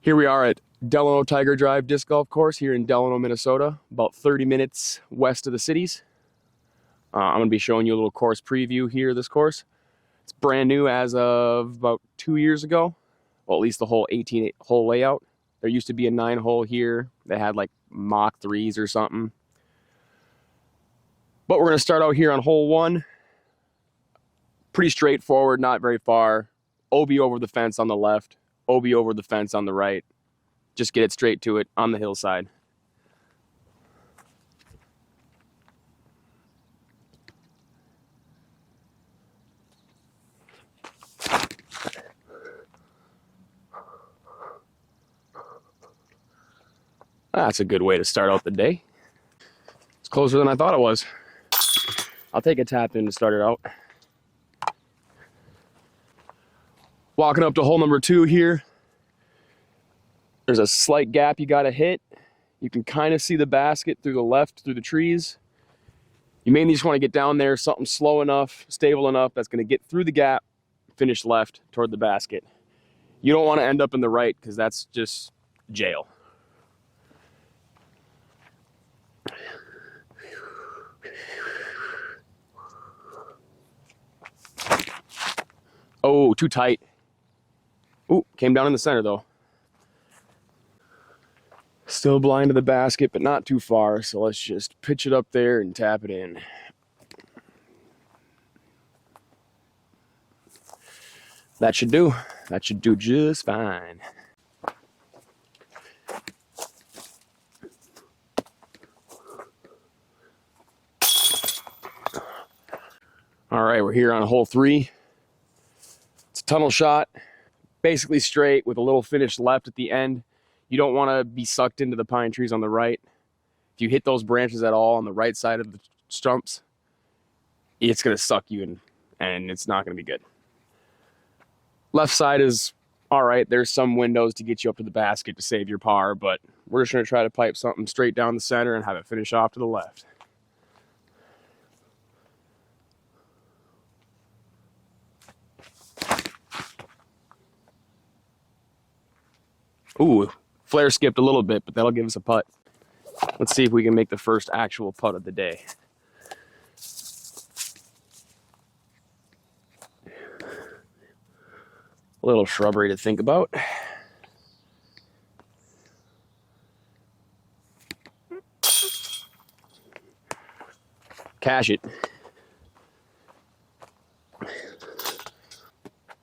Here we are at Delano Tiger Drive Disc Golf Course here in Delano, Minnesota, about 30 minutes west of the cities. I'm going to be showing you a little course preview here of this course. It's brand new as of about 2 years ago. Well, at least the whole 18-hole layout. There used to be a 9-hole here. They had like Mach 3s or something. But we're going to start out here on hole 1. Pretty straightforward, not very far. OB over the fence on the left. OB over the fence on the right. Just get it straight to it on the hillside. That's a good way to start out the day. It's closer than I thought it was. I'll take a tap in to start it out. Walking up to hole number 2 here. There's a slight gap you gotta hit. You can kind of see the basket through the left, through the trees. You mainly just want to get down there, something slow enough, stable enough, that's gonna get through the gap, finish left toward the basket. You don't want to end up in the right, because that's just jail. Oh, too tight. Ooh, came down in the center though. Still blind to the basket, but not too far, so let's just pitch it up there and tap it in. That should do. That should do just fine. All right, we're here on hole 3. It's a tunnel shot, basically straight with a little finish left at the end. You don't want to be sucked into the pine trees on the right. If you hit those branches at all on the right side of the stumps, it's going to suck you in, and it's not going to be good. Left side is all right. There's some windows to get you up to the basket to save your par, but we're just going to try to pipe something straight down the center and have it finish off to the left. Ooh, flare skipped a little bit, but that'll give us a putt. Let's see if we can make the first actual putt of the day. A little shrubbery to think about. Cash it.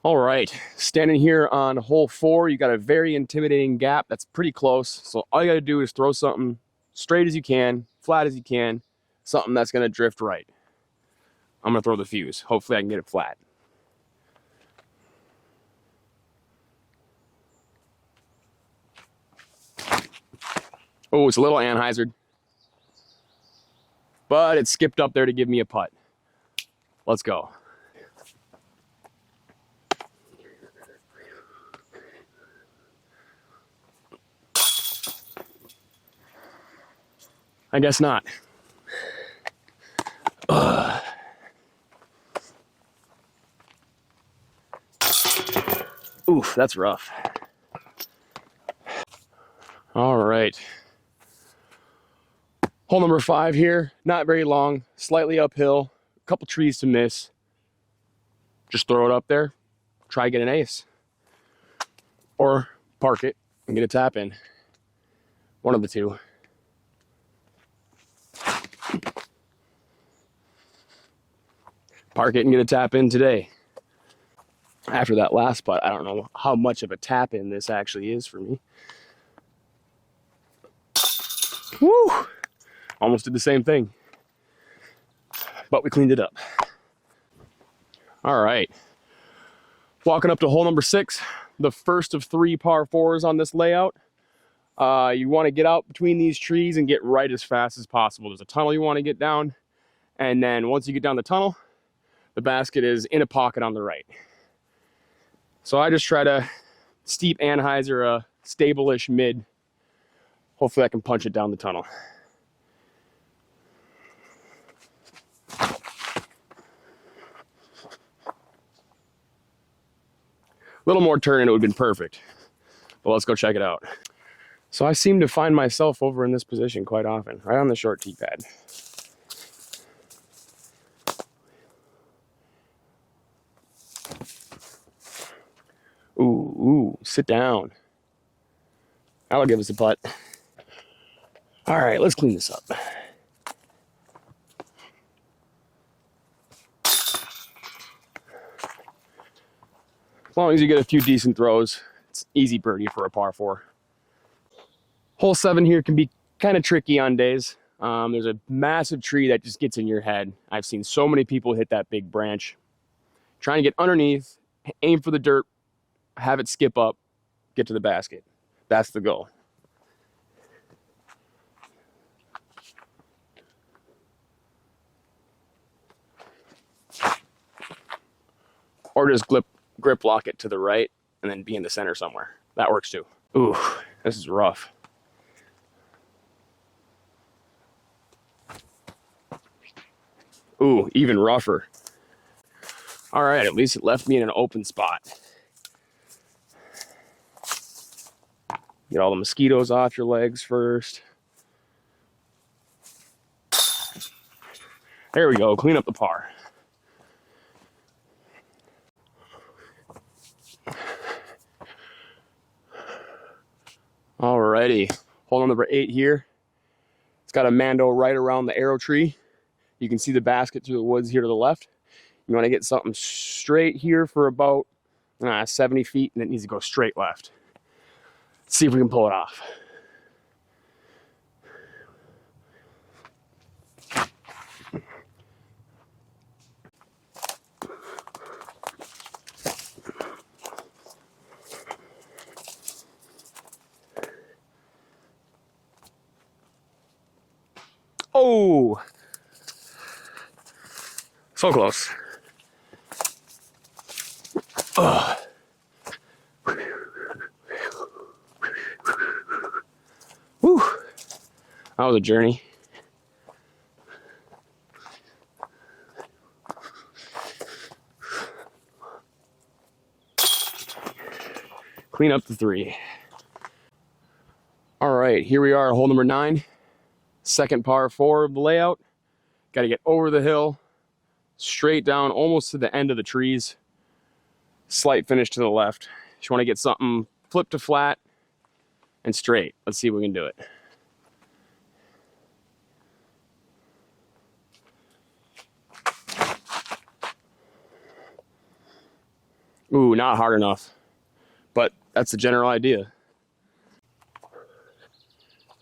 All right, standing here on hole 4, you got a very intimidating gap that's pretty close. So all you gotta do is throw something straight as you can, flat as you can, something that's gonna drift right. I'm gonna throw the fuse. Hopefully I can get it flat. Oh, it's a little Anheusered, but it skipped up there to give me a putt. Let's go. I guess not. Oof, that's rough. All right. Hole number 5 here, not very long, slightly uphill, a couple trees to miss. Just throw it up there, try to get an ace. Or park it and get a tap in. One of the two. Park it and get a tap in today. After that last putt, I don't know how much of a tap in this actually is for me. Woo! Almost did the same thing, but we cleaned it up. All right. Walking up to hole number 6, the first of 3 par 4s on this layout. You want to get out between these trees and get right as fast as possible. There's a tunnel you want to get down, and then once you get down the tunnel, the basket is in a pocket on the right. So I just try to steep Anheuser a stable-ish mid. Hopefully I can punch it down the tunnel. A little more turn and it would have been perfect. but let's go check it out. So I seem to find myself over in this position quite often, right on the short tee pad. Ooh, sit down. That'll give us a putt. All right, let's clean this up. As long as you get a few decent throws, it's easy birdie for a par 4. Hole 7 here can be kind of tricky on days. There's a massive tree that just gets in your head. I've seen so many people hit that big branch. Trying to get underneath, aim for the dirt, have it skip up, get to the basket. That's the goal. Or just grip lock it to the right and then be in the center somewhere. That works too. Ooh, this is rough. Ooh, even rougher. All right, at least it left me in an open spot. Get all the mosquitoes off your legs first. There we go, clean up the par. Alrighty, hole number 8 here. It's got a Mando right around the arrow tree. You can see the basket through the woods here to the left. You want to get something straight here for about 70 feet, and it needs to go straight left. Let's see if we can pull it off. Oh, so close. Ugh. Whew. That was a journey. Clean up the 3. All right, here we are, hole number 9. Second par 4 of the layout. Got to get over the hill, straight down almost to the end of the trees. Slight finish to the left. Just want to get something flip to flat and straight. Let's see if we can do it. Ooh, not hard enough, but that's the general idea.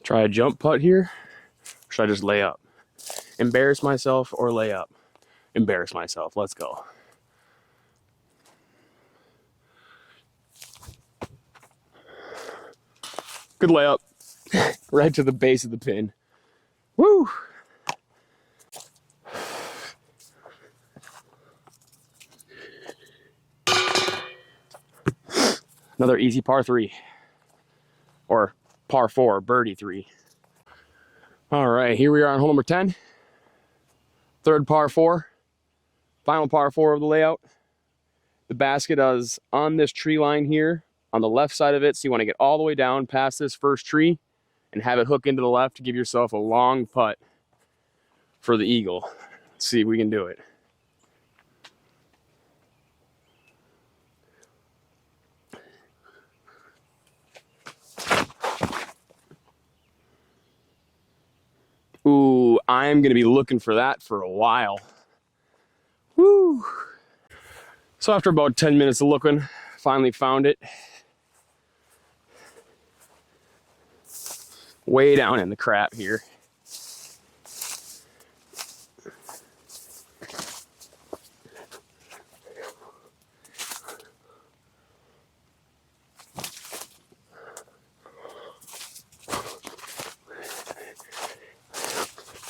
Try a jump putt here. Or should I just lay up? Embarrass myself or lay up? Embarrass myself. Let's go. Good layup. Right to the base of the pin. Woo! Another easy par 3. Or par 4, birdie 3. All right, here we are on hole number 10. Third par 4. Final par 4 of the layout. The basket is on this tree line here on the left side of it. So you want to get all the way down past this first tree and have it hook into the left to give yourself a long putt for the eagle. Let's see if we can do it. Ooh, I'm going to be looking for that for a while. Woo! So after about 10 minutes of looking, finally found it. Way down in the crap here.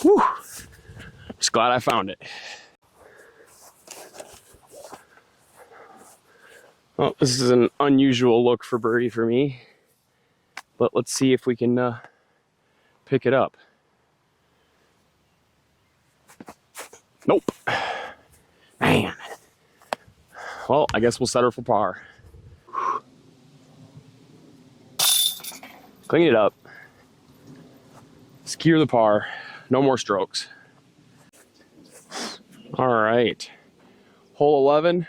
Whew. Just glad I found it. Well, this is an unusual look for birdie for me, but let's see if we can pick it up. Nope. Man. Well, I guess we'll settle for par. Clean it up. Secure the par. No more strokes. All right. Hole 11.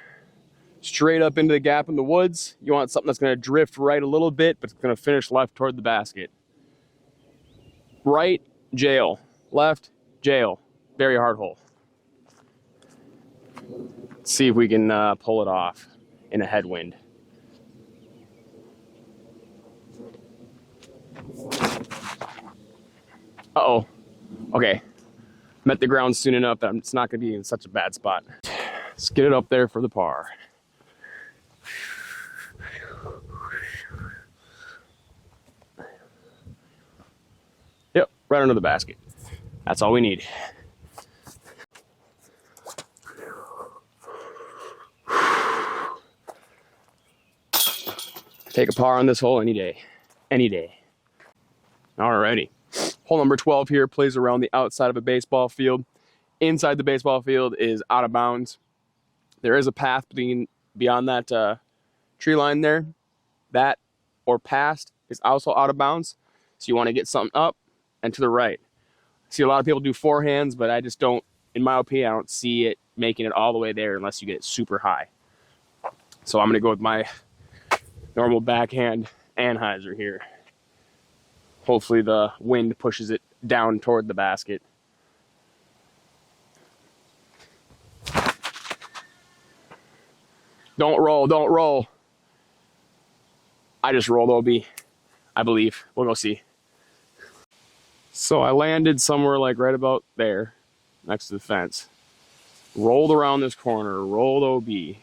Straight up into the gap in the woods. You want something that's going to drift right a little bit, but it's going to finish left toward the basket. Right, jail. Left, jail. Very hard hole. Let's see if we can pull it off in a headwind. Uh-oh. Okay. Met the ground soon enough that it's not going to be in such a bad spot. Let's get it up there for the par. Yep, right under the basket. That's all we need. Take a par on this hole any day. Any day. Alrighty. Hole number 12 here plays around the outside of a baseball field. Inside the baseball field is out of bounds. There is a path beyond that tree line there. That or past is also out of bounds. So you want to get something up and to the right. I see a lot of people do forehands, but I just don't, in my opinion, I don't see it making it all the way there unless you get it super high. So I'm going to go with my normal backhand anhyzer here. Hopefully the wind pushes it down toward the basket. Don't roll, don't roll. I just rolled OB, I believe. We'll go see. So I landed somewhere like right about there, next to the fence. Rolled around this corner, rolled OB,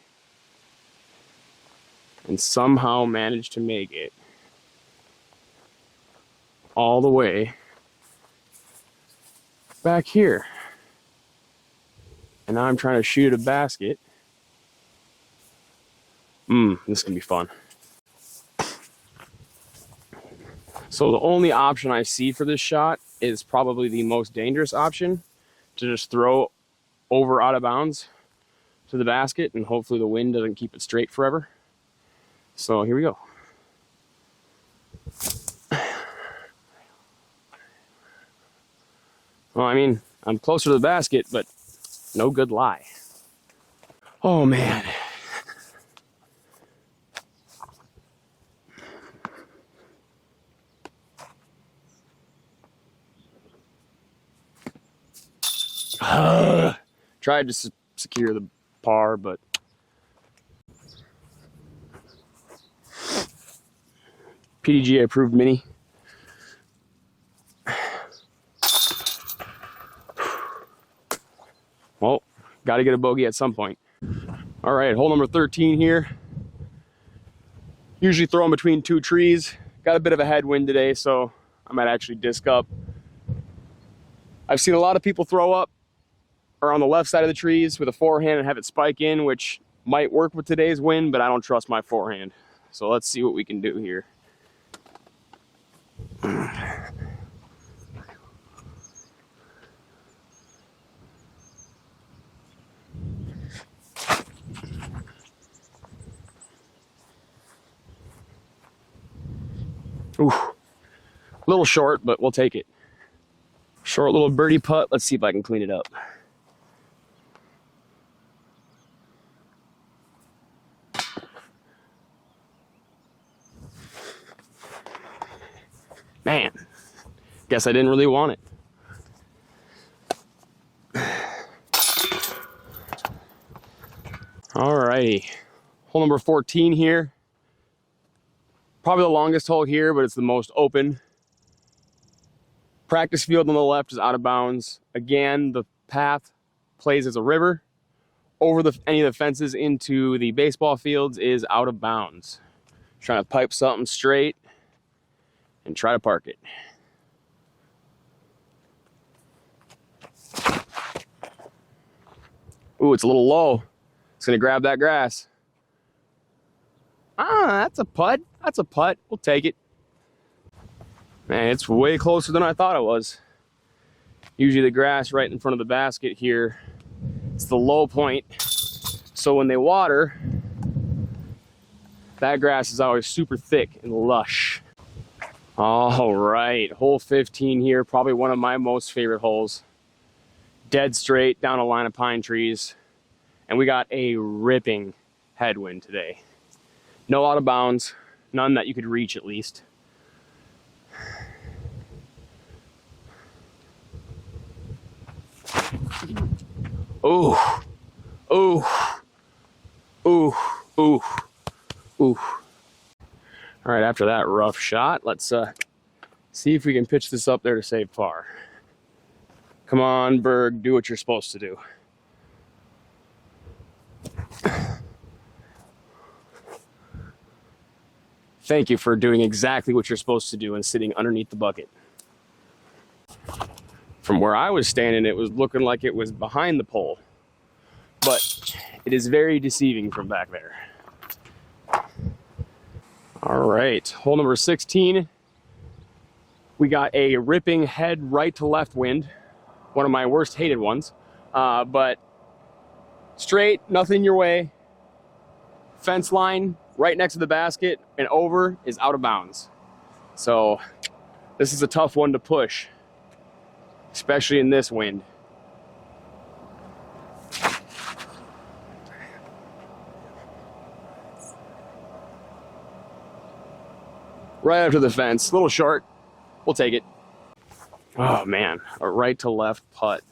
and somehow managed to make it all the way back here. And now I'm trying to shoot a basket. This can be fun. So the only option I see for this shot is probably the most dangerous option, to just throw over out of bounds to the basket, and hopefully the wind doesn't keep it straight forever. So here we go. Well, I mean, I'm closer to the basket, but no good lie. Oh, man. Tried to secure the par, but PDGA approved mini. Well, got to get a bogey at some point. All right, hole number 13 here. Usually throw them between two trees. Got a bit of a headwind today, so I might actually disc up. I've seen a lot of people throw up or on the left side of the trees with a forehand and have it spike in, which might work with today's wind, but I don't trust my forehand. So let's see what we can do here. Ooh, a little short, but we'll take it. Short little birdie putt. Let's see if I can clean it up. Man, guess I didn't really want it. Alrighty, hole number 14 here. Probably the longest hole here, but it's the most open. Practice field on the left is out of bounds. Again, the path plays as a river. Over any of the fences into the baseball fields is out of bounds. Trying to pipe something straight and try to park it. Ooh, it's a little low. It's gonna grab that grass. That's a putt. That's a putt. We'll take it. Man, it's way closer than I thought it was. Usually the grass right in front of the basket here, it's the low point. So when they water, that grass is always super thick and lush. All right, hole 15 here, probably one of my most favorite holes. Dead straight down a line of pine trees, and we got a ripping headwind today. No out of bounds, none that you could reach at least. Ooh, ooh, ooh, ooh, ooh. All right, after that rough shot, let's see if we can pitch this up there to save par. Come on, Berg, do what you're supposed to do. Thank you for doing exactly what you're supposed to do and sitting underneath the bucket. From where I was standing, it was looking like it was behind the pole, but it is very deceiving from back there. All right, hole number 16. We got a ripping head right to left wind, one of my worst hated ones, but straight, nothing your way. Fence line right next to the basket and over is out of bounds. So this is a tough one to push, especially in this wind. Right after the fence, a little short, we'll take it. Oh man, a right to left putt.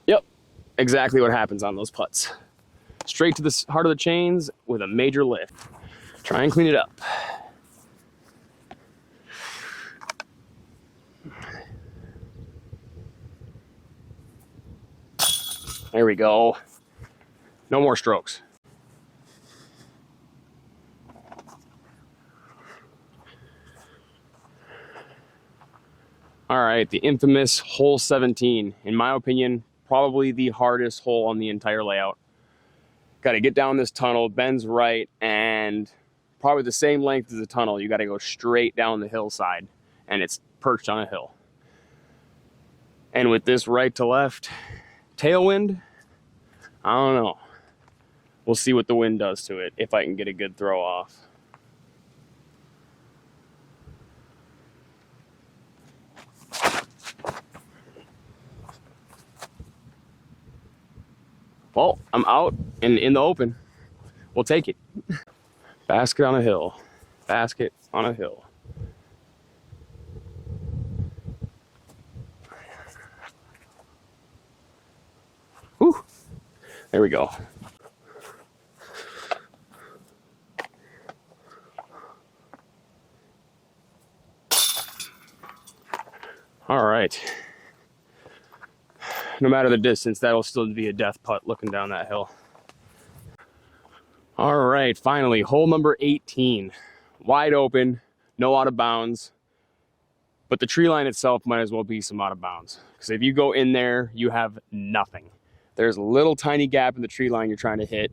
Yep, exactly what happens on those putts. Straight to the heart of the chains with a major lift. Try and clean it up. There we go. No more strokes. All right, the infamous hole 17. In my opinion, probably the hardest hole on the entire layout. Got to get down this tunnel, bends right, and probably the same length as the tunnel. You got to go straight down the hillside, and it's perched on a hill. And with this right to left tailwind, I don't know. We'll see what the wind does to it, if I can get a good throw off. Well, I'm out and in the open. We'll take it. Basket on a hill. Basket on a hill. Whew. There we go. All right. No matter the distance, that'll still be a death putt looking down that hill. All right, finally, hole number 18. Wide open, no out of bounds, but the tree line itself might as well be some out of bounds. Because if you go in there, you have nothing. There's a little tiny gap in the tree line you're trying to hit.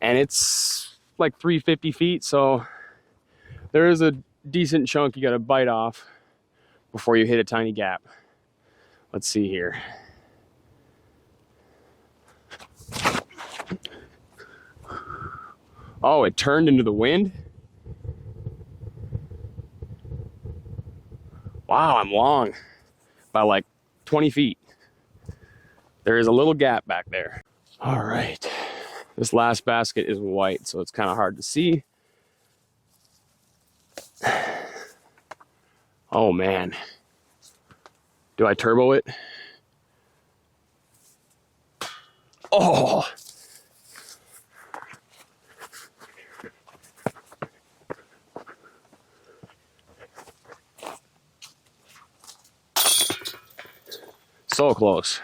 And it's like 350 feet, so there is a decent chunk you gotta bite off before you hit a tiny gap. Let's see here. Oh, it turned into the wind? Wow, I'm long by like 20 feet. There is a little gap back there. All right. This last basket is white, so it's kind of hard to see. Oh man. Do I turbo it? Oh! So close.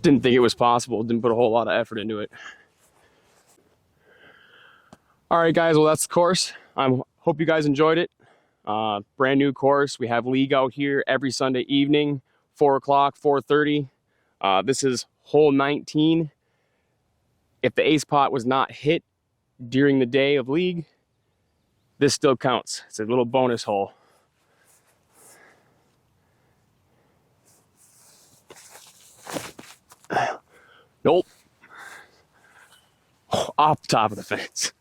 Didn't think it was possible. Didn't put a whole lot of effort into it. All right, guys. Well, that's the course. I hope you guys enjoyed it. Brand new course. We have league out here every Sunday evening, 4 o'clock, 4:30. This is hole 19. If the ace pot was not hit during the day of league, this still counts. It's a little bonus hole. Nope. Off the top of the fence.